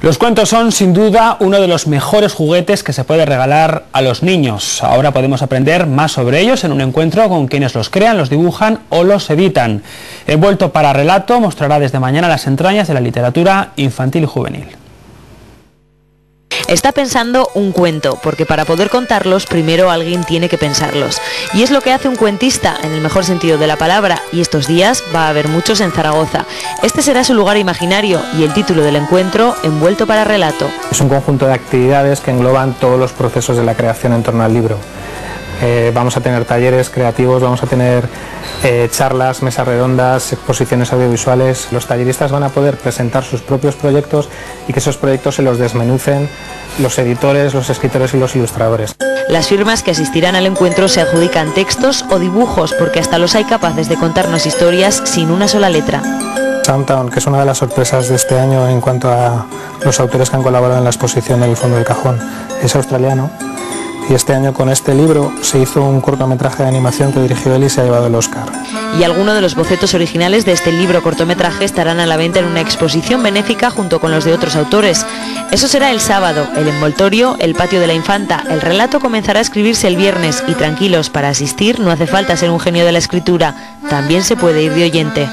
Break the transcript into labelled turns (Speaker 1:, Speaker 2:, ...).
Speaker 1: Los cuentos son, sin duda, uno de los mejores juguetes que se puede regalar a los niños. Ahora podemos aprender más sobre ellos en un encuentro con quienes los crean, los dibujan o los editan. Envuelto para relato mostrará desde mañana las entrañas de la literatura infantil y juvenil.
Speaker 2: Está pensando un cuento, porque para poder contarlos primero alguien tiene que pensarlos. Y es lo que hace un cuentista, en el mejor sentido de la palabra, y estos días va a haber muchos en Zaragoza. Este será su lugar imaginario y el título del encuentro, Envuelto para relato.
Speaker 3: Es un conjunto de actividades que engloban todos los procesos de la creación en torno al libro. Vamos a tener talleres creativos, vamos a tener charlas, mesas redondas, exposiciones audiovisuales. Los talleristas van a poder presentar sus propios proyectos y que esos proyectos se los desmenucen los editores, los escritores y los ilustradores.
Speaker 2: Las firmas que asistirán al encuentro se adjudican textos o dibujos, porque hasta los hay capaces de contarnos historias sin una sola letra.
Speaker 3: Soundtown, que es una de las sorpresas de este año en cuanto a los autores que han colaborado en la exposición del Fondo del Cajón, es australiano. Y este año con este libro se hizo un cortometraje de animación que dirigió él y se ha llevado el Oscar.
Speaker 2: Y algunos de los bocetos originales de este libro cortometraje estarán a la venta en una exposición benéfica junto con los de otros autores. Eso será el sábado, el envoltorio, el patio de la Infanta. El relato comenzará a escribirse el viernes y tranquilos, para asistir no hace falta ser un genio de la escritura, también se puede ir de oyente.